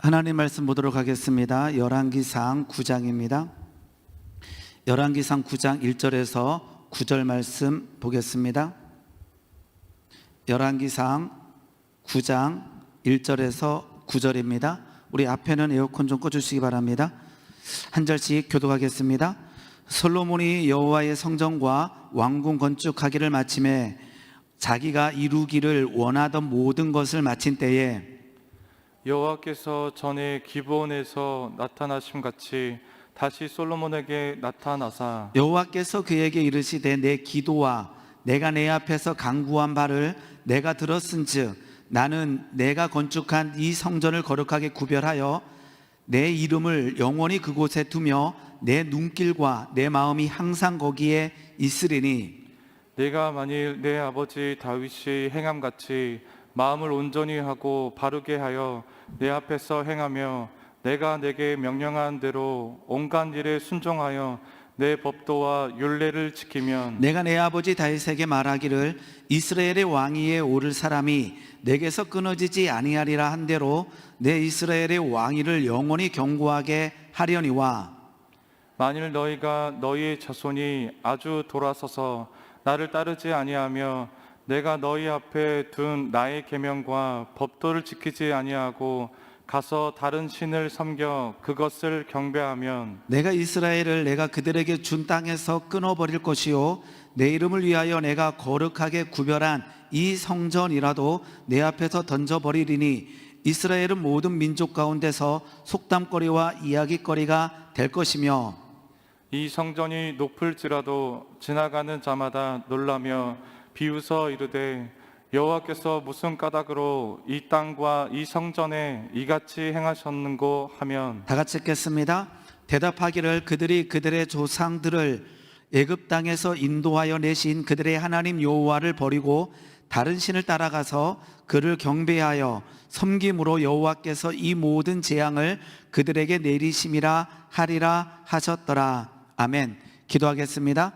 하나님 말씀 보도록 하겠습니다. 열왕기상 9장입니다. 열왕기상 9장 1절에서 9절 말씀 보겠습니다. 열왕기상 9장 1절에서 9절입니다. 우리 앞에는 에어컨 좀 꺼주시기 바랍니다. 한 절씩 교독하겠습니다. 솔로몬이 여호와의 성전과 왕궁 건축하기를 마침에 자기가 이루기를 원하던 모든 것을 마친 때에 여호와께서 전에 기브온에서 나타나심 같이 다시 솔로몬에게 나타나사 여호와께서 그에게 이르시되 내 기도와 내가 내 앞에서 간구한 바를 내가 들었은즉 나는 내가 건축한 이 성전을 거룩하게 구별하여 내 이름을 영원히 그곳에 두며 내 눈길과 내 마음이 항상 거기에 있으리니 내가 만일 내 아버지 다윗이 행함같이 마음을 온전히 하고 바르게 하여 내 앞에서 행하며 내가 내게 명령한 대로 온갖 일에 순종하여 내 법도와 율례를 지키면 내가 내 아버지 다윗에게 말하기를 이스라엘의 왕위에 오를 사람이 내게서 끊어지지 아니하리라 한 대로 내 이스라엘의 왕위를 영원히 견고하게 하려니와 만일 너희가 너희의 자손이 아주 돌아서서 나를 따르지 아니하며 내가 너희 앞에 둔 나의 계명과 법도를 지키지 아니하고 가서 다른 신을 섬겨 그것을 경배하면 내가 이스라엘을 내가 그들에게 준 땅에서 끊어버릴 것이요 내 이름을 위하여 내가 거룩하게 구별한 이 성전이라도 내 앞에서 던져버리리니 이스라엘은 모든 민족 가운데서 속담거리와 이야기거리가 될 것이며 이 성전이 높을지라도 지나가는 자마다 놀라며 비웃어 이르되 여호와께서 무슨 까닭으로 이 땅과 이 성전에 이같이 행하셨는고 하면 다 같이 읽겠습니다. 대답하기를 그들이 그들의 조상들을 애굽 땅에서 인도하여 내신 그들의 하나님 여호와를 버리고 다른 신을 따라가서 그를 경배하여 섬김으로 여호와께서 이 모든 재앙을 그들에게 내리심이라 하리라 하셨더라. 아멘. 기도하겠습니다.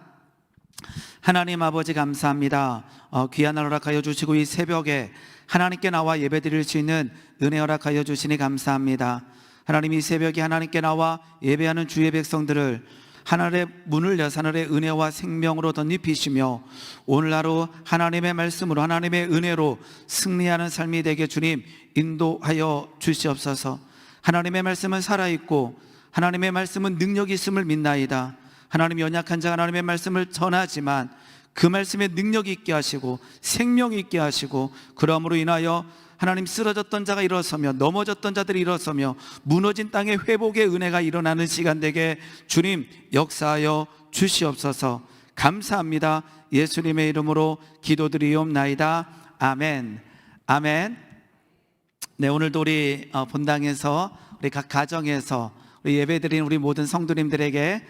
하나님 아버지 감사합니다. 귀한 허락하여 주시고 이 새벽에 하나님께 나와 예배드릴 수 있는 은혜 허락하여 주시니 감사합니다. 하나님 이 새벽에 하나님께 나와 예배하는 주의 백성들을 하늘의 문을 여사 하늘의 은혜와 생명으로 덧입히시며 오늘 하루 하나님의 말씀으로 하나님의 은혜로 승리하는 삶이 되게 주님 인도하여 주시옵소서. 하나님의 말씀은 살아있고 하나님의 말씀은 능력이 있음을 믿나이다. 하나님 연약한 자 하나님의 말씀을 전하지만 그 말씀에 능력이 있게 하시고 생명이 있게 하시고 그러므로 인하여 하나님 쓰러졌던 자가 일어서며 넘어졌던 자들이 일어서며 무너진 땅의 회복의 은혜가 일어나는 시간 되게 주님 역사하여 주시옵소서. 감사합니다. 예수님의 이름으로 기도드리옵나이다. 아멘. 아멘. 네, 오늘도 우리 본당에서 우리 각 가정에서 우리 예배드린 우리 모든 성도님들에게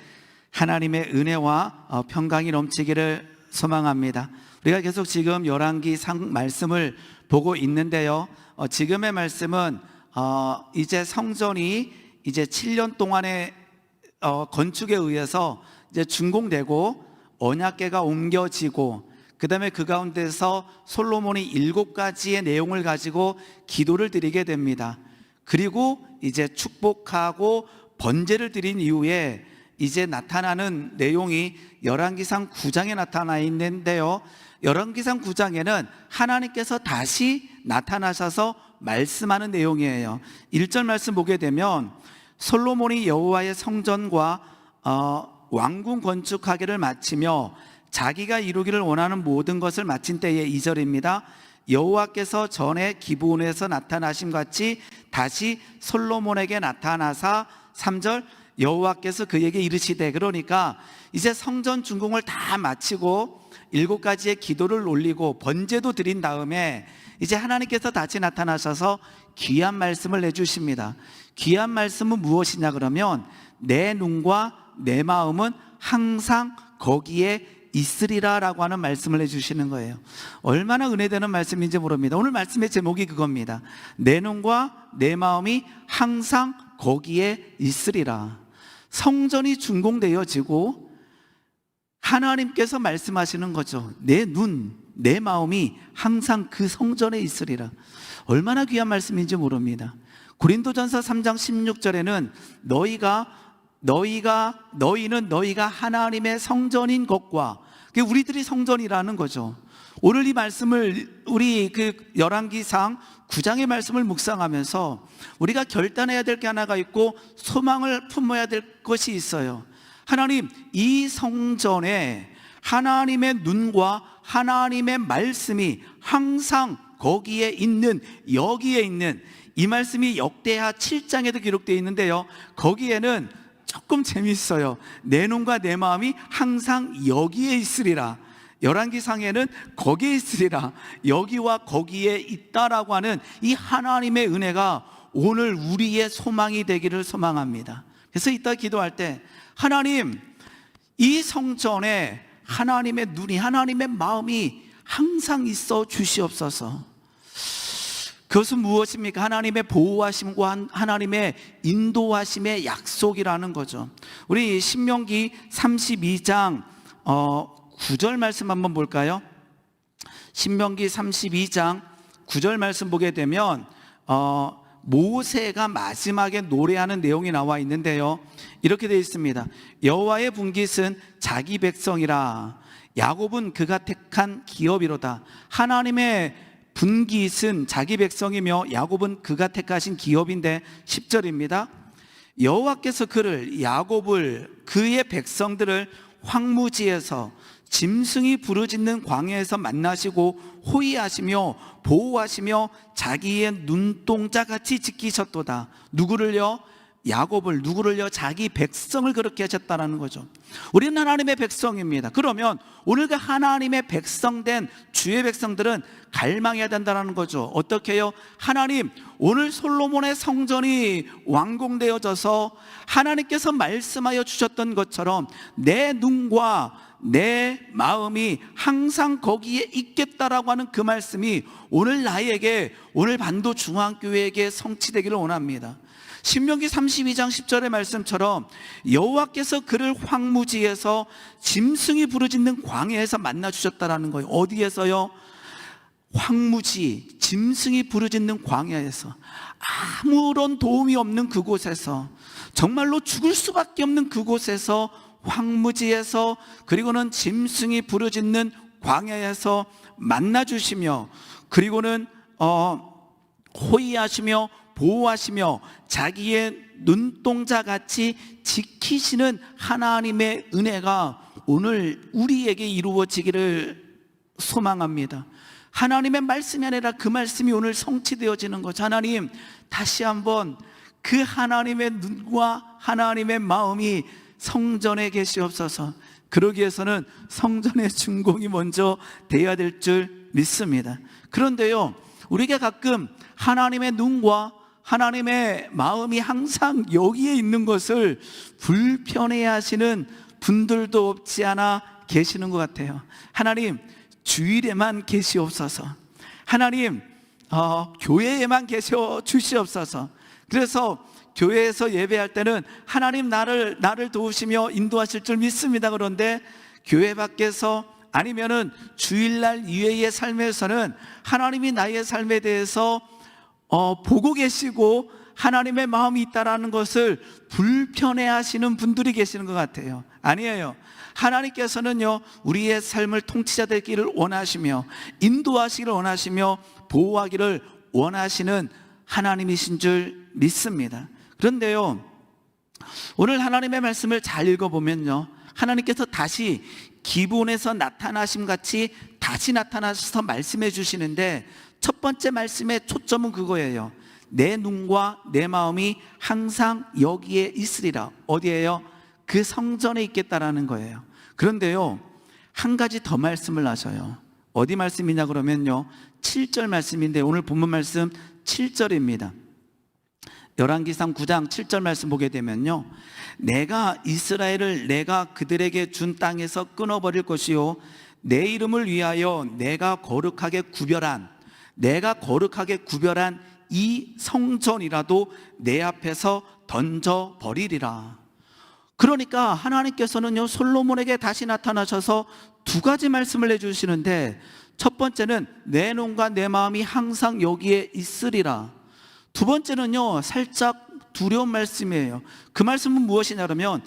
하나님의 은혜와 평강이 넘치기를 소망합니다. 우리가 계속 지금 열왕기상 말씀을 보고 있는데요. 지금의 말씀은 이제 성전이 이제 7년 동안의 건축에 의해서 이제 준공되고 언약궤가 옮겨지고 그 다음에 그 가운데서 솔로몬이 7가지의 내용을 가지고 기도를 드리게 됩니다. 그리고 이제 축복하고 번제를 드린 이후에 이제 나타나는 내용이 열왕기상 9장에 나타나 있는데요. 열왕기상 9장에는 하나님께서 다시 나타나셔서 말씀하는 내용이에요. 1절 말씀 보게 되면 솔로몬이 여호와의 성전과 왕궁 건축하기를 마치며 자기가 이루기를 원하는 모든 것을 마친 때의 2절입니다. 여호와께서 전에 기브온에서 나타나심 같이 다시 솔로몬에게 나타나사 3절 여호와께서 그에게 이르시되 그러니까 이제 성전 준공을 다 마치고 7가지의 기도를 올리고 번제도 드린 다음에 이제 하나님께서 다시 나타나셔서 귀한 말씀을 내주십니다. 귀한 말씀은 무엇이냐 그러면 내 눈과 내 마음은 항상 거기에 있으리라 라고 하는 말씀을 해주시는 거예요. 얼마나 은혜되는 말씀인지 모릅니다. 오늘 말씀의 제목이 그겁니다. 내 눈과 내 마음이 항상 거기에 있으리라. 성전이 준공되어지고 하나님께서 말씀하시는 거죠. 내 눈, 내 마음이 항상 그 성전에 있으리라. 얼마나 귀한 말씀인지 모릅니다. 고린도전서 3장 16절에는 너희는 너희가 하나님의 성전인 것과, 그게 우리들이 성전이라는 거죠. 오늘 이 말씀을 우리 열왕기상 9장의 말씀을 묵상하면서 우리가 결단해야 될 게 하나가 있고 소망을 품어야 될 것이 있어요. 하나님, 이 성전에 하나님의 눈과 하나님의 말씀이 항상 거기에 있는, 여기에 있는, 이 말씀이 역대하 7장에도 기록되어 있는데요, 거기에는 조금 재미있어요. 내 눈과 내 마음이 항상 여기에 있으리라. 열왕기상에는 거기에 있으리라, 여기와 거기에 있다라고 하는 이 하나님의 은혜가 오늘 우리의 소망이 되기를 소망합니다. 그래서 이따 기도할 때, 하나님, 이 성전에 하나님의 눈이, 하나님의 마음이 항상 있어 주시옵소서. 그것은 무엇입니까? 하나님의 보호하심과 하나님의 인도하심의 약속이라는 거죠. 우리 신명기 32장 9절 말씀 한번 볼까요? 신명기 32장 9절 말씀 보게 되면 모세가 마지막에 노래하는 내용이 나와 있는데요, 이렇게 되어 있습니다. 여호와의 분깃은 자기 백성이라, 야곱은 그가 택한 기업이로다. 하나님의 분깃은 자기 백성이며 야곱은 그가 택하신 기업인데, 10절입니다. 여호와께서 그를, 야곱을, 그의 백성들을 황무지에서, 짐승이 부르짖는 광야에서 만나시고 호위하시며 보호하시며 자기의 눈동자같이 지키셨도다. 누구를요? 야곱을. 누구를요? 자기 백성을 그렇게 하셨다는 거죠. 우리는 하나님의 백성입니다. 그러면 오늘 그 하나님의 백성된 주의 백성들은 갈망해야 된다는 거죠. 어떻게 해요? 하나님, 오늘 솔로몬의 성전이 완공되어져서 하나님께서 말씀하여 주셨던 것처럼 내 눈과 내 마음이 항상 거기에 있겠다라고 하는 그 말씀이 오늘 나에게, 오늘 반도 중앙교회에게 성취되기를 원합니다. 신명기 32장 10절의 말씀처럼 여호와께서 그를 황무지에서, 짐승이 부르짖는 광야에서 만나 주셨다라는 거예요. 어디에서요? 황무지, 짐승이 부르짖는 광야에서, 아무런 도움이 없는 그곳에서, 정말로 죽을 수밖에 없는 그곳에서, 황무지에서, 그리고는 짐승이 부르짖는 광야에서 만나 주시며, 그리고는 호위하시며 보호하시며 자기의 눈동자같이 지키시는 하나님의 은혜가 오늘 우리에게 이루어지기를 소망합니다. 하나님의 말씀이 아니라 그 말씀이 오늘 성취되어지는 거죠. 하나님, 다시 한번 그 하나님의 눈과 하나님의 마음이 성전에 계시옵소서. 그러기 위해서는 성전의 준공이 먼저 되어야 될 줄 믿습니다. 그런데요, 우리가 가끔 하나님의 눈과 하나님의 마음이 항상 여기에 있는 것을 불편해 하시는 분들도 없지 않아 계시는 것 같아요. 하나님, 주일에만 계시옵소서. 하나님, 교회에만 계셔 주시옵소서. 그래서 교회에서 예배할 때는 하나님 나를 도우시며 인도하실 줄 믿습니다. 그런데 교회 밖에서, 아니면은 주일날 이외의 삶에서는 하나님이 나의 삶에 대해서 보고 계시고 하나님의 마음이 있다라는 것을 불편해 하시는 분들이 계시는 것 같아요. 아니에요. 하나님께서는요, 우리의 삶을 통치자 되기를 원하시며 인도하시기를 원하시며 보호하기를 원하시는 하나님이신 줄 믿습니다. 그런데요, 오늘 하나님의 말씀을 잘 읽어보면요, 하나님께서 다시 기본에서 나타나심 같이 다시 나타나셔서 말씀해 주시는데, 첫 번째 말씀의 초점은 그거예요. 내 눈과 내 마음이 항상 여기에 있으리라. 어디에요? 그 성전에 있겠다라는 거예요. 그런데요, 한 가지 더 말씀을 하셔요. 어디 말씀이냐 그러면요, 7절 말씀인데, 오늘 본문 말씀 7절입니다. 열왕기상 9장 7절 말씀 보게 되면요, 내가 이스라엘을 내가 그들에게 준 땅에서 끊어버릴 것이요, 내 이름을 위하여 내가 거룩하게 구별한 이 성전이라도 내 앞에서 던져버리리라. 그러니까 하나님께서는요, 솔로몬에게 다시 나타나셔서 두 가지 말씀을 해주시는데, 첫 번째는 내 눈과 내 마음이 항상 여기에 있으리라. 두 번째는요, 살짝 두려운 말씀이에요. 그 말씀은 무엇이냐면,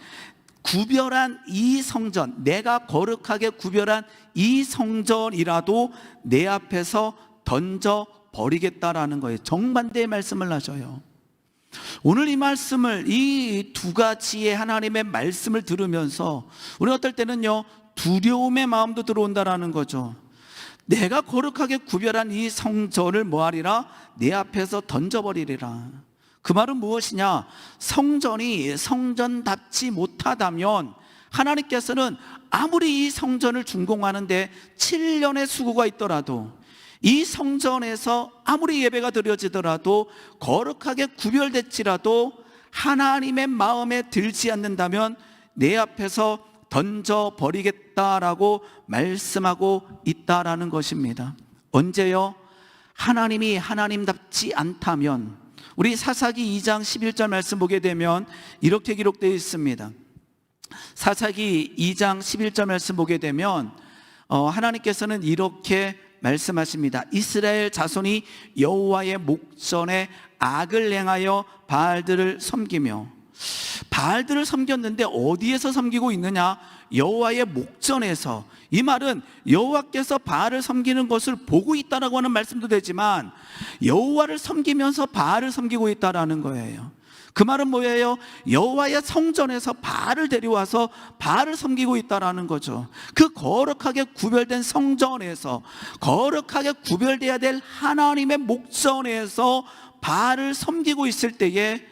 구별한 이 성전, 내가 거룩하게 구별한 이 성전이라도 내 앞에서 던져 버리겠다라는 거예요. 정반대의 말씀을 하셔요. 오늘 이 말씀을, 이 두 가지의 하나님의 말씀을 들으면서 우리 어떨 때는요, 두려움의 마음도 들어온다라는 거죠. 내가 거룩하게 구별한 이 성전을 뭐하리라? 내 앞에서 던져버리리라. 그 말은 무엇이냐? 성전이 성전답지 못하다면 하나님께서는 아무리 이 성전을 준공하는데 7년의 수고가 있더라도, 이 성전에서 아무리 예배가 드려지더라도, 거룩하게 구별됐지라도 하나님의 마음에 들지 않는다면 내 앞에서 던져버리겠다라고 말씀하고 있다라는 것입니다. 언제요? 하나님이 하나님답지 않다면. 우리 사사기 2장 11절 말씀 보게 되면 이렇게 기록되어 있습니다. 사사기 2장 11절 말씀 보게 되면 하나님께서는 이렇게 말씀하십니다. 이스라엘 자손이 여호와의 목전에 악을 행하여 바알들을 섬기며. 바알들을 섬겼는데 어디에서 섬기고 있느냐? 여호와의 목전에서. 이 말은 여호와께서 바알을 섬기는 것을 보고 있다라고 하는 말씀도 되지만 여호와를 섬기면서 바알을 섬기고 있다라는 거예요. 그 말은 뭐예요? 여호와의 성전에서 바알을 데려와서 바알을 섬기고 있다라는 거죠. 그 거룩하게 구별된 성전에서, 거룩하게 구별돼야 될 하나님의 목전에서 바알을 섬기고 있을 때에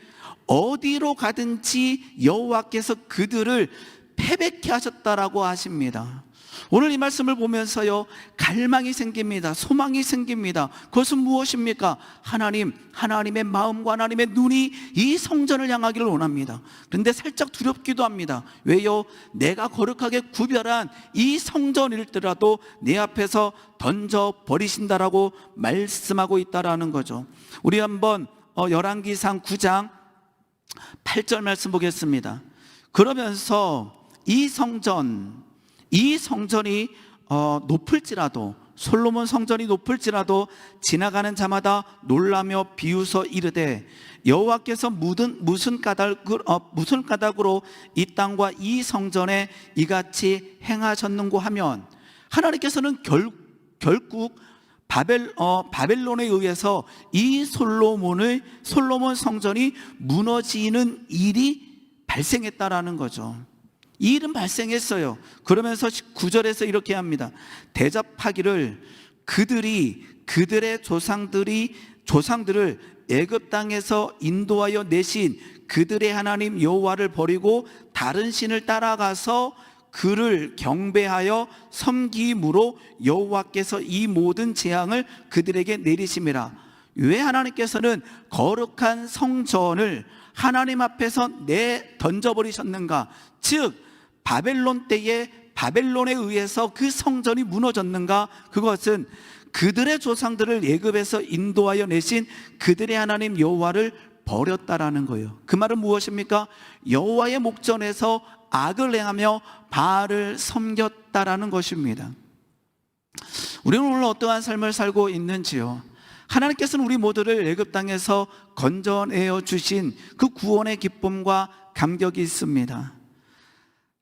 어디로 가든지 여호와께서 그들을 패배케 하셨다라고 하십니다. 오늘 이 말씀을 보면서요, 갈망이 생깁니다. 소망이 생깁니다. 그것은 무엇입니까? 하나님의 마음과 하나님의 눈이 이 성전을 향하기를 원합니다. 그런데 살짝 두렵기도 합니다. 왜요? 내가 거룩하게 구별한 이 성전일더라도 내 앞에서 던져버리신다라고 말씀하고 있다라는 거죠. 우리 한번 열왕기상 9장 8절 말씀 보겠습니다. 그러면서 이 성전이 높을지라도, 솔로몬 성전이 높을지라도 지나가는 자마다 놀라며 비웃어 이르되, 여호와께서 무슨 까닭으로 이 땅과 이 성전에 이같이 행하셨는고 하면, 하나님께서는 결국 바벨론에 의해서 이 솔로몬 성전이 무너지는 일이 발생했다라는 거죠. 이 일은 발생했어요. 그러면서 9절에서 이렇게 합니다. 대접하기를 그들의 조상들을 애굽 땅에서 인도하여 내신 그들의 하나님 여호와를 버리고 다른 신을 따라가서 그를 경배하여 섬김으로 여호와께서 이 모든 재앙을 그들에게 내리심이라. 왜 하나님께서는 거룩한 성전을 하나님 앞에서 던져버리셨는가? 즉 바벨론 때에 바벨론에 의해서 그 성전이 무너졌는가? 그것은 그들의 조상들을 애굽에서 인도하여 내신 그들의 하나님 여호와를 버렸다라는 거예요. 그 말은 무엇입니까? 여호와의 목전에서 악을 행하며 바알을 섬겼다라는 것입니다. 우리는 오늘 어떠한 삶을 살고 있는지요? 하나님께서는 우리 모두를 애굽 땅에서 건져내어 주신 그 구원의 기쁨과 감격이 있습니다.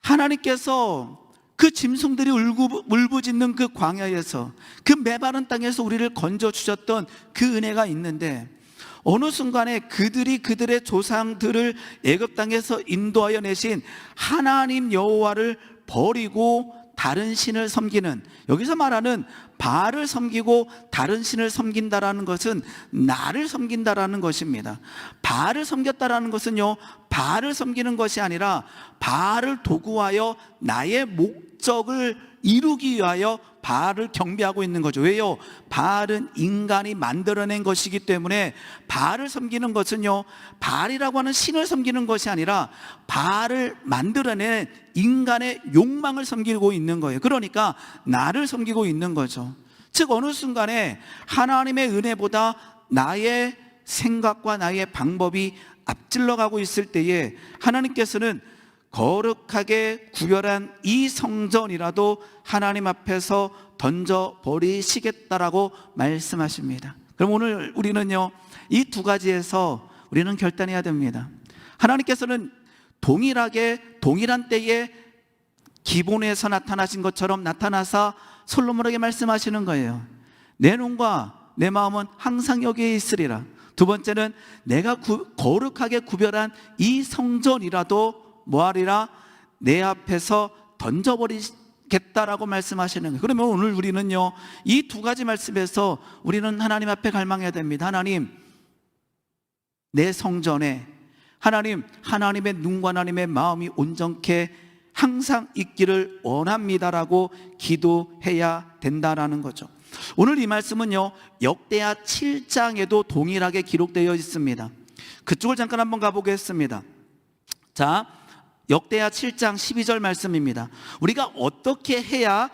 하나님께서 그 짐승들이 울부짖는 그 광야에서, 그 메마른 땅에서 우리를 건져주셨던 그 은혜가 있는데, 어느 순간에 그들의 조상들을 애굽 땅에서 인도하여 내신 하나님 여호와를 버리고 다른 신을 섬기는, 여기서 말하는 바알을 섬기고 다른 신을 섬긴다라는 것은 나를 섬긴다라는 것입니다. 바알을 섬겼다라는 것은요, 바알을 섬기는 것이 아니라 바알을 도구하여 나의 목적을 이루기 위하여 바알을 경배하고 있는 거죠. 왜요? 바알은 인간이 만들어낸 것이기 때문에 바알을 섬기는 것은요, 바알이라고 하는 신을 섬기는 것이 아니라 바알을 만들어낸 인간의 욕망을 섬기고 있는 거예요. 그러니까 나를 섬기고 있는 거죠. 즉 어느 순간에 하나님의 은혜보다 나의 생각과 나의 방법이 앞질러 가고 있을 때에 하나님께서는 거룩하게 구별한 이 성전이라도 하나님 앞에서 던져버리시겠다라고 말씀하십니다. 그럼 오늘 우리는요, 이 두 가지에서 우리는 결단해야 됩니다. 하나님께서는 동일한 때에 기본에서 나타나신 것처럼 나타나서 솔로몬에게 말씀하시는 거예요. 내 눈과 내 마음은 항상 여기에 있으리라. 두 번째는 내가 거룩하게 구별한 이 성전이라도 뭐하리라? 내 앞에서 던져버리겠다라고 말씀하시는 거예요. 그러면 오늘 우리는요, 이 두 가지 말씀에서 우리는 하나님 앞에 갈망해야 됩니다. 하나님, 내 성전에 하나님의 눈과 하나님의 마음이 온전케 항상 있기를 원합니다라고 기도해야 된다라는 거죠. 오늘 이 말씀은요, 역대하 7장에도 동일하게 기록되어 있습니다. 그쪽을 잠깐 한번 가보겠습니다. 자, 역대하 7장 12절 말씀입니다. 우리가 어떻게 해야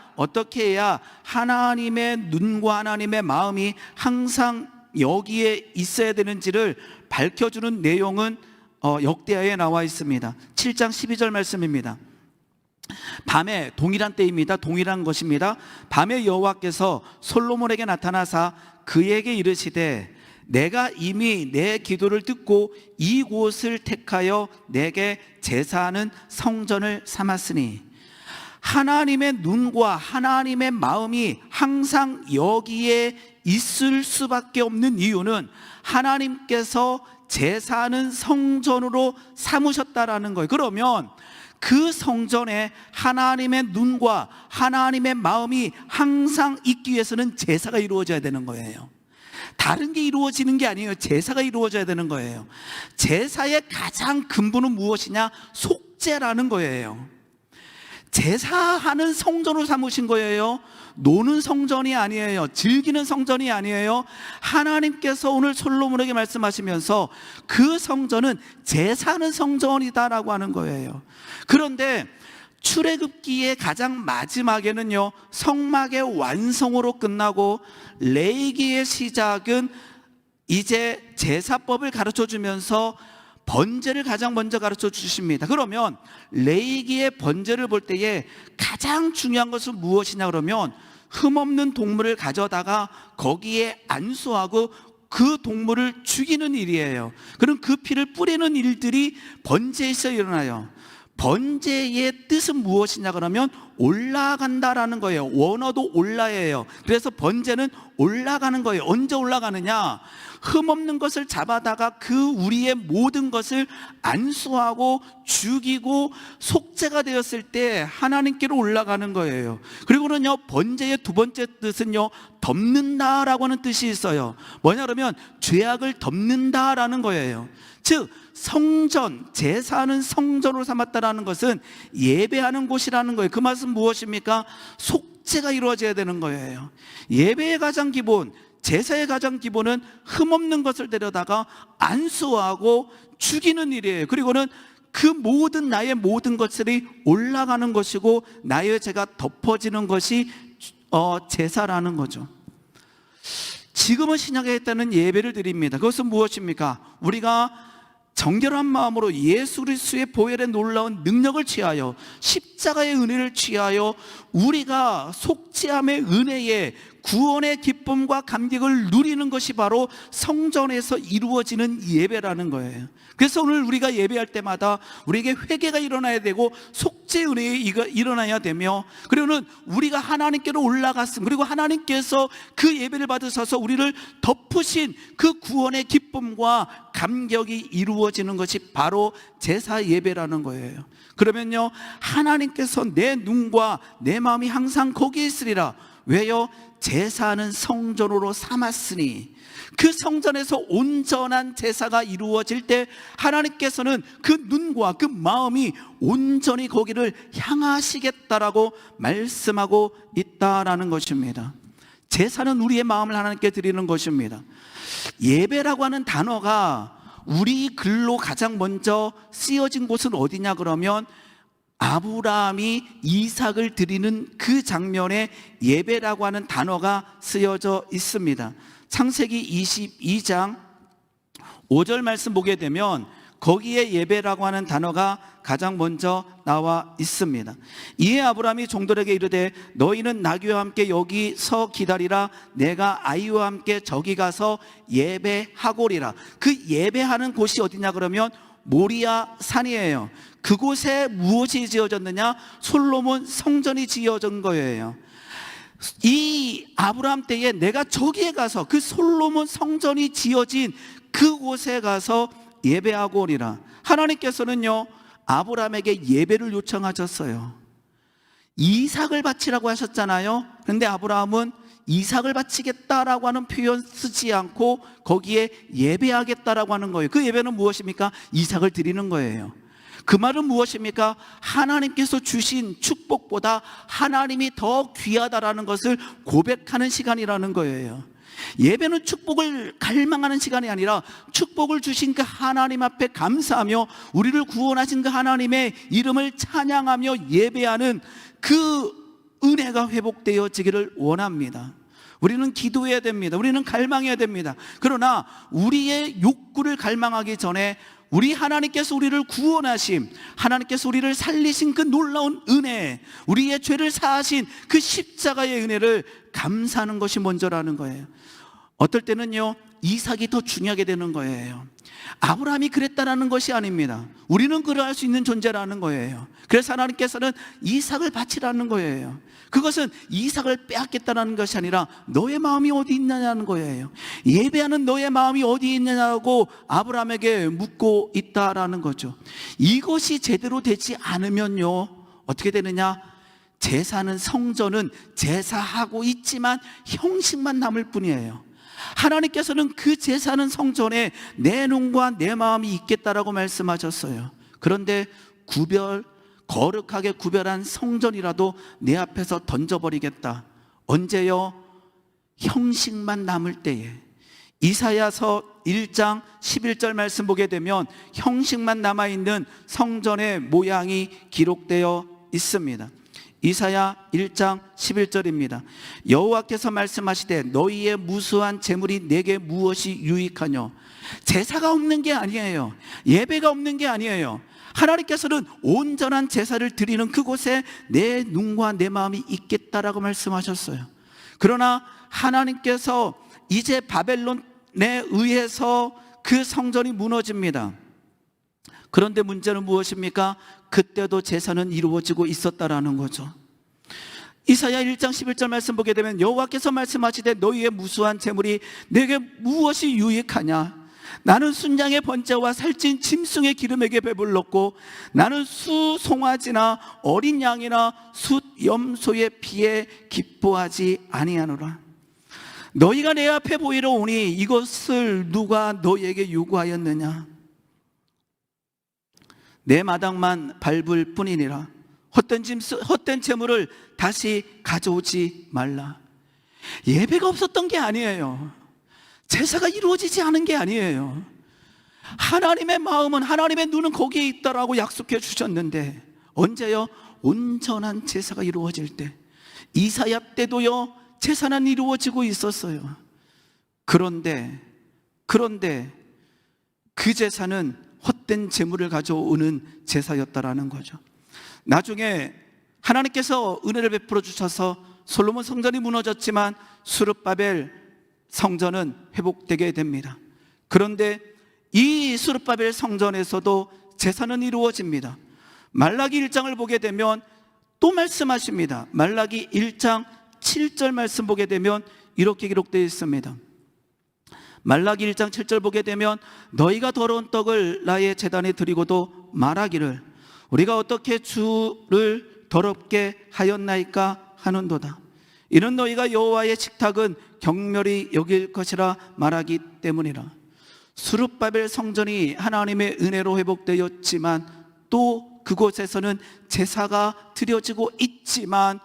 하나님의 눈과 하나님의 마음이 항상 여기에 있어야 되는지를 밝혀주는 내용은 역대하에 나와 있습니다. 7장 12절 말씀입니다. 밤에, 동일한 때입니다. 동일한 것입니다. 밤에 여호와께서 솔로몬에게 나타나사 그에게 이르시되 내가 이미 내 기도를 듣고 이곳을 택하여 내게 제사하는 성전을 삼았으니 하나님의 눈과 하나님의 마음이 항상 여기에 있을 수밖에 없는 이유는 하나님께서 제사하는 성전으로 삼으셨다라는 거예요. 그러면 그 성전에 하나님의 눈과 하나님의 마음이 항상 있기 위해서는 제사가 이루어져야 되는 거예요. 다른 게 이루어지는 게 아니에요. 제사가 이루어져야 되는 거예요. 제사의 가장 근본은 무엇이냐? 속죄라는 거예요. 제사하는 성전으로 삼으신 거예요. 노는 성전이 아니에요. 즐기는 성전이 아니에요. 하나님께서 오늘 솔로몬에게 말씀하시면서 그 성전은 제사하는 성전이다라고 하는 거예요. 그런데 출애굽기의 가장 마지막에는요, 성막의 완성으로 끝나고 레위기의 시작은 이제 제사법을 가르쳐 주면서 번제를 가장 먼저 가르쳐 주십니다. 그러면 레위기의 번제를 볼 때에 가장 중요한 것은 무엇이냐 그러면 흠없는 동물을 가져다가 거기에 안수하고 그 동물을 죽이는 일이에요. 그럼 그 피를 뿌리는 일들이 번제에서 일어나요. 번제의 뜻은 무엇이냐 그러면 올라간다라는 거예요. 원어도 올라예요. 그래서 번제는 올라가는 거예요. 언제 올라가느냐? 흠없는 것을 잡아다가 그 우리의 모든 것을 안수하고 죽이고 속죄가 되었을 때 하나님께로 올라가는 거예요. 그리고는요, 번제의 두 번째 뜻은요, 덮는다라고 하는 뜻이 있어요. 뭐냐 그러면 죄악을 덮는다라는 거예요. 즉 성전, 제사하는 성전으로 삼았다라는 것은 예배하는 곳이라는 거예요. 그 말은 무엇입니까? 속죄가 이루어져야 되는 거예요. 예배의 가장 기본, 제사의 가장 기본은 흠없는 것을 데려다가 안수하고 죽이는 일이에요. 그리고는 그 모든 나의 모든 것들이 올라가는 것이고 나의 죄가 덮어지는 것이 제사라는 거죠. 지금은 신약에 있다는 예배를 드립니다. 그것은 무엇입니까? 우리가 정결한 마음으로 예수 그리스도의 보혈의 놀라운 능력을 취하여 십자가의 은혜를 취하여 우리가 속죄함의 은혜에 구원의 기쁨과 감격을 누리는 것이 바로 성전에서 이루어지는 예배라는 거예요. 그래서 오늘 우리가 예배할 때마다 우리에게 회개가 일어나야 되고 속죄 은혜가 일어나야 되며, 그리고는 우리가 하나님께로 올라갔음, 그리고 하나님께서 그 예배를 받으셔서 우리를 덮으신 그 구원의 기쁨과 감격이 이루어지는 것이 바로 제사 예배라는 거예요. 그러면요, 하나님께서 내 눈과 내 마음이 항상 거기에 있으리라. 왜요? 제사하는 성전으로 삼았으니, 그 성전에서 온전한 제사가 이루어질 때 하나님께서는 그 눈과 그 마음이 온전히 거기를 향하시겠다라고 말씀하고 있다라는 것입니다. 제사는 우리의 마음을 하나님께 드리는 것입니다. 예배라고 하는 단어가 우리 글로 가장 먼저 쓰여진 곳은 어디냐 그러면 아브라함이 이삭을 드리는 그 장면에 예배라고 하는 단어가 쓰여져 있습니다. 창세기 22장 5절 말씀 보게 되면 거기에 예배라고 하는 단어가 가장 먼저 나와 있습니다. 이에 아브라함이 종들에게 이르되 너희는 나귀와 함께 여기서 기다리라. 내가 아이와 함께 저기 가서 예배하고리라. 그 예배하는 곳이 어디냐 그러면 모리아 산이에요. 그곳에 무엇이 지어졌느냐? 솔로몬 성전이 지어진 거예요. 이 아브라함 때에 내가 저기에 가서 그 솔로몬 성전이 지어진 그곳에 가서 예배하고 오리라. 하나님께서는요 아브라함에게 예배를 요청하셨어요. 이삭을 바치라고 하셨잖아요. 그런데 아브라함은 이삭을 바치겠다라고 하는 표현 쓰지 않고 거기에 예배하겠다라고 하는 거예요. 그 예배는 무엇입니까? 이삭을 드리는 거예요. 그 말은 무엇입니까? 하나님께서 주신 축복보다 하나님이 더 귀하다라는 것을 고백하는 시간이라는 거예요. 예배는 축복을 갈망하는 시간이 아니라 축복을 주신 그 하나님 앞에 감사하며 우리를 구원하신 그 하나님의 이름을 찬양하며 예배하는 그 은혜가 회복되어지기를 원합니다. 우리는 기도해야 됩니다. 우리는 갈망해야 됩니다. 그러나 우리의 욕구를 갈망하기 전에 우리 하나님께서 우리를 구원하심, 하나님께서 우리를 살리신 그 놀라운 은혜, 우리의 죄를 사하신 그 십자가의 은혜를 감사하는 것이 먼저라는 거예요. 어떨 때는요 이삭이 더 중요하게 되는 거예요. 아브라함이 그랬다라는 것이 아닙니다. 우리는 그러할 수 있는 존재라는 거예요. 그래서 하나님께서는 이삭을 바치라는 거예요. 그것은 이삭을 빼앗겠다라는 것이 아니라 너의 마음이 어디 있느냐는 거예요. 예배하는 너의 마음이 어디 있느냐고 아브라함에게 묻고 있다라는 거죠. 이것이 제대로 되지 않으면요 어떻게 되느냐? 제사는 성전은 제사하고 있지만 형식만 남을 뿐이에요. 하나님께서는 그 제사는 성전에 내 눈과 내 마음이 있겠다라고 말씀하셨어요. 그런데 거룩하게 구별한 성전이라도 내 앞에서 던져버리겠다. 언제요? 형식만 남을 때에. 이사야서 1장 11절 말씀 보게 되면 형식만 남아있는 성전의 모양이 기록되어 있습니다. 이사야 1장 11절입니다. 여호와께서 말씀하시되 너희의 무수한 재물이 내게 무엇이 유익하뇨? 제사가 없는 게 아니에요. 예배가 없는 게 아니에요. 하나님께서는 온전한 제사를 드리는 그곳에 내 눈과 내 마음이 있겠다라고 말씀하셨어요. 그러나 하나님께서 이제 바벨론에 의해서 그 성전이 무너집니다. 그런데 문제는 무엇입니까? 그때도 제사는 이루어지고 있었다라는 거죠. 이사야 1장 11절 말씀 보게 되면 여호와께서 말씀하시되 너희의 무수한 재물이 내게 무엇이 유익하냐? 나는 순양의 번제와 살찐 짐승의 기름에게 배불렀고 나는 수 송아지나 어린 양이나 숫 염소의 피에 기뻐하지 아니하노라. 너희가 내 앞에 보이러 오니 이것을 누가 너희에게 요구하였느냐? 내 마당만 밟을 뿐이니라. 헛된 재물을 다시 가져오지 말라. 예배가 없었던 게 아니에요. 제사가 이루어지지 않은 게 아니에요. 하나님의 마음은, 하나님의 눈은 거기에 있다라고 약속해 주셨는데 언제요? 온전한 제사가 이루어질 때. 이사야 때도요 제사는 이루어지고 있었어요. 그런데 그 제사는 헛된 재물을 가져오는 제사였다라는 거죠. 나중에 하나님께서 은혜를 베풀어 주셔서 솔로몬 성전이 무너졌지만 수르바벨 성전은 회복되게 됩니다. 그런데 이 수르바벨 성전에서도 제사는 이루어집니다. 말라기 1장을 보게 되면 또 말씀하십니다. 말라기 1장 7절 말씀 보게 되면 이렇게 기록되어 있습니다. 말라기 1장 7절 보게 되면 너희가 더러운 떡을 나의 제단에 드리고도 말하기를 우리가 어떻게 주를 더럽게 하였나이까 하는도다. 이는 너희가 여호와의 식탁은 경멸히 여길 것이라 말하기 때문이라. 수르바벨 성전이 하나님의 은혜로 회복되었지만 또 그곳에서는 제사가 드려지고 있지만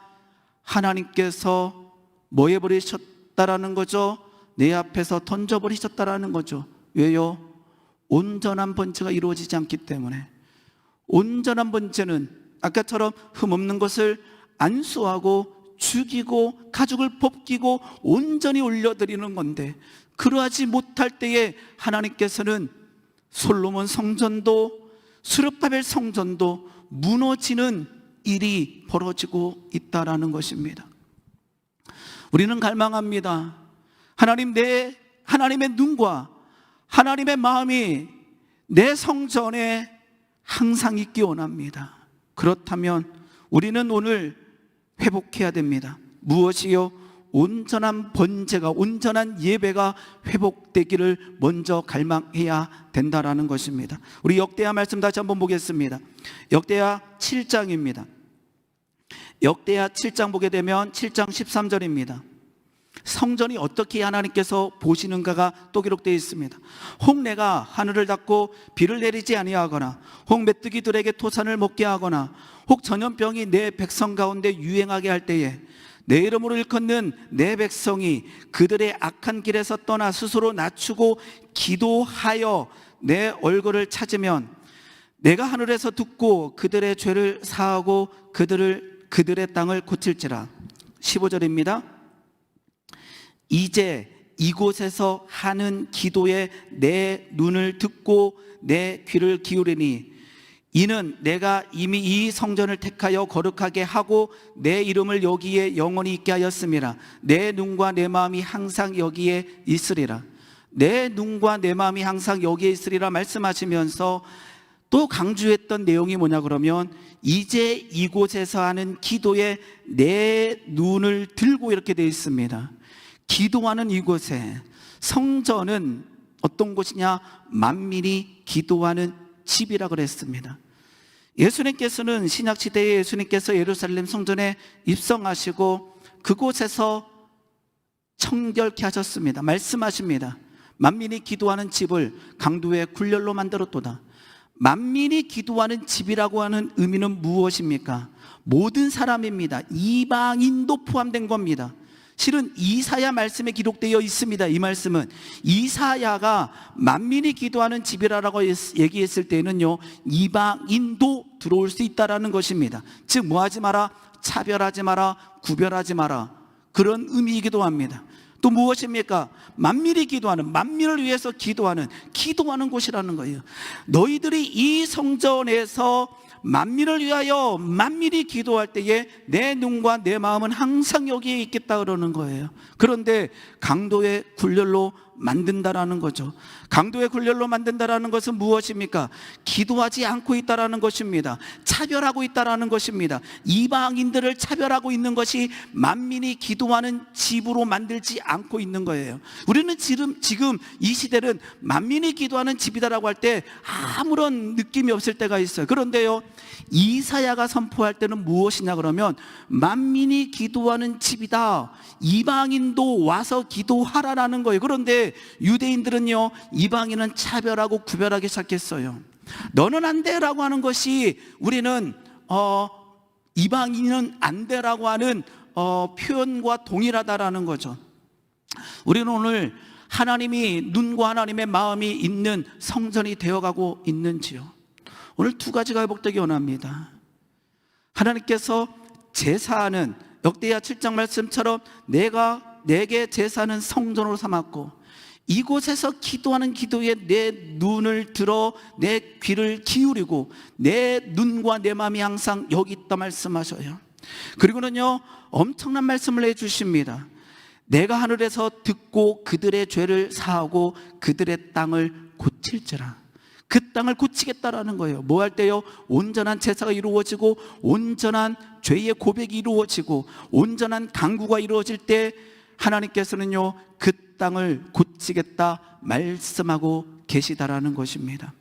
하나님께서 뭐 해버리셨다라는 거죠? 내 앞에서 던져버리셨다라는 거죠. 왜요? 온전한 번제가 이루어지지 않기 때문에. 온전한 번제는 아까처럼 흠없는 것을 안수하고 죽이고 가죽을 벗기고 온전히 올려드리는 건데 그러하지 못할 때에 하나님께서는 솔로몬 성전도 스룹바벨 성전도 무너지는 일이 벌어지고 있다라는 것입니다. 우리는 갈망합니다. 하나님의 눈과 하나님의 마음이 내 성전에 항상 있기 원합니다. 그렇다면 우리는 오늘 회복해야 됩니다. 무엇이요? 온전한 번제가, 온전한 예배가 회복되기를 먼저 갈망해야 된다라는 것입니다. 우리 역대하 말씀 다시 한번 보겠습니다. 역대하 7장입니다. 역대하 7장 보게 되면 7장 13절입니다. 성전이 어떻게 하나님께서 보시는가가 또 기록되어 있습니다. 혹 내가 하늘을 닫고 비를 내리지 아니하거나 혹 메뚜기들에게 토산을 먹게 하거나 혹 전염병이 내 백성 가운데 유행하게 할 때에 내 이름으로 일컫는 내 백성이 그들의 악한 길에서 떠나 스스로 낮추고 기도하여 내 얼굴을 찾으면 내가 하늘에서 듣고 그들의 죄를 사하고 그들의 땅을 고칠지라. 15절입니다. 이제 이곳에서 하는 기도에 내 눈을 듣고 내 귀를 기울이니 이는 내가 이미 이 성전을 택하여 거룩하게 하고 내 이름을 여기에 영원히 있게 하였음이라. 내 눈과 내 마음이 항상 여기에 있으리라. 내 눈과 내 마음이 항상 여기에 있으리라 말씀하시면서 또 강조했던 내용이 뭐냐 그러면 이제 이곳에서 하는 기도에 내 눈을 들고 이렇게 되어 있습니다. 기도하는 이곳에, 성전은 어떤 곳이냐? 만민이 기도하는 집이라 그랬습니다. 예수님께서는 신약시대에 예수님께서 예루살렘 성전에 입성하시고 그곳에서 청결케 하셨습니다. 말씀하십니다. 만민이 기도하는 집을 강도의 굴렬로 만들었도다. 만민이 기도하는 집이라고 하는 의미는 무엇입니까? 모든 사람입니다. 이방인도 포함된 겁니다. 실은 이사야 말씀에 기록되어 있습니다. 이 말씀은 이사야가 만민이 기도하는 집이라고 얘기했을 때는요, 이방인도 들어올 수 있다라는 것입니다. 즉 뭐하지 마라, 차별하지 마라, 구별하지 마라, 그런 의미이기도 합니다. 또 무엇입니까? 만민이 기도하는, 만민을 위해서 기도하는 곳이라는 거예요. 너희들이 이 성전에서 만민을 위하여 만민이 기도할 때에 내 눈과 내 마음은 항상 여기에 있겠다 그러는 거예요. 그런데 강도의 굴렬로 만든다라는 거죠. 강도의 굴렬로 만든다라는 것은 무엇입니까? 기도하지 않고 있다라는 것입니다. 차별하고 있다라는 것입니다. 이방인들을 차별하고 있는 것이 만민이 기도하는 집으로 만들지 않고 있는 거예요. 우리는 지금 이 시대는 만민이 기도하는 집이다라고 할 때 아무런 느낌이 없을 때가 있어요. 그런데요, 이사야가 선포할 때는 무엇이냐 그러면 만민이 기도하는 집이다, 이방인도 와서 기도하라라는 거예요. 그런데 유대인들은요, 이방인은 차별하고 구별하기 시작했어요. 너는 안 돼라고 하는 것이 우리는 이방인은 안 돼라고 하는 표현과 동일하다라는 거죠. 우리는 오늘 하나님이 눈과 하나님의 마음이 있는 성전이 되어가고 있는지요? 오늘 두 가지가 회복되기 원합니다. 하나님께서 제사하는, 역대하 7장 말씀처럼 내게 제사는 성전으로 삼았고 이곳에서 기도하는 기도에 내 눈을 들어 내 귀를 기울이고 내 눈과 내 마음이 항상 여기 있다 말씀하셔요. 그리고는요, 엄청난 말씀을 해주십니다. 내가 하늘에서 듣고 그들의 죄를 사하고 그들의 땅을 고칠지라. 그 땅을 고치겠다라는 거예요. 뭐 할 때요? 온전한 제사가 이루어지고 온전한 죄의 고백이 이루어지고 온전한 강구가 이루어질 때 하나님께서는요, 그 땅을 고치겠다 말씀하고 계시다라는 것입니다.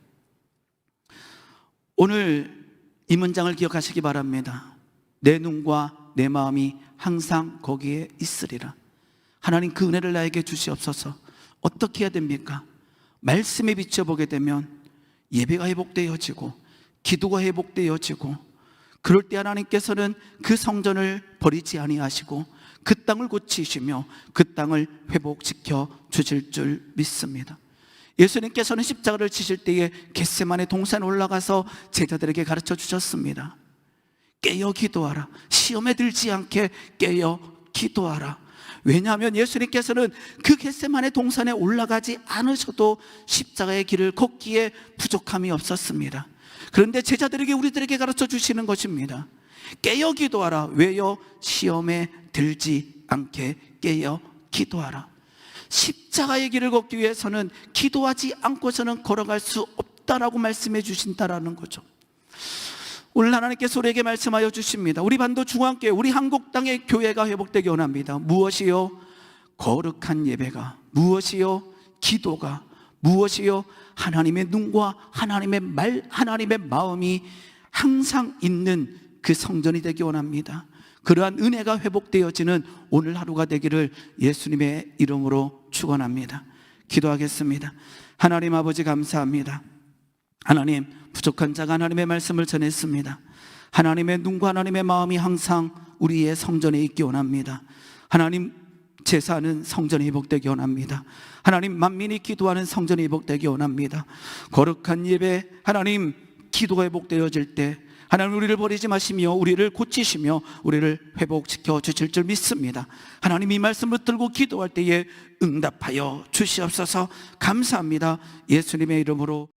오늘 이 문장을 기억하시기 바랍니다. 내 눈과 내 마음이 항상 거기에 있으리라. 하나님, 그 은혜를 나에게 주시옵소서. 어떻게 해야 됩니까? 말씀에 비춰보게 되면 예배가 회복되어지고 기도가 회복되어지고, 그럴 때 하나님께서는 그 성전을 버리지 아니하시고 그 땅을 고치시며 그 땅을 회복시켜 주실 줄 믿습니다. 예수님께서는 십자가를 지실 때에 겟세마네 동산에 올라가서 제자들에게 가르쳐 주셨습니다. 깨어 기도하라. 시험에 들지 않게 깨어 기도하라. 왜냐하면 예수님께서는 그 겟세마네 동산에 올라가지 않으셔도 십자가의 길을 걷기에 부족함이 없었습니다. 그런데 제자들에게, 우리들에게 가르쳐 주시는 것입니다. 깨어 기도하라. 왜요? 시험에 들지 않게 깨어 기도하라. 십자가의 길을 걷기 위해서는 기도하지 않고서는 걸어갈 수 없다라고 말씀해 주신다라는 거죠. 오늘 하나님께서 우리에게 말씀하여 주십니다. 우리 반도 중앙교회, 우리 한국 땅의 교회가 회복되기 원합니다. 무엇이요? 거룩한 예배가, 무엇이요? 기도가, 무엇이요? 하나님의 눈과 하나님의 말, 하나님의 마음이 항상 있는 그 성전이 되기 원합니다. 그러한 은혜가 회복되어지는 오늘 하루가 되기를 예수님의 이름으로 축원합니다. 기도하겠습니다. 하나님 아버지, 감사합니다. 하나님, 부족한 자가 하나님의 말씀을 전했습니다. 하나님의 눈과 하나님의 마음이 항상 우리의 성전에 있기 원합니다. 하나님, 제사는 성전이 회복되기 원합니다. 하나님, 만민이 기도하는 성전이 회복되기 원합니다. 거룩한 예배, 하나님, 기도가 회복되어질 때 하나님, 우리를 버리지 마시며 우리를 고치시며 우리를 회복시켜 주실 줄 믿습니다. 하나님, 이 말씀을 들고 기도할 때에 응답하여 주시옵소서. 감사합니다. 예수님의 이름으로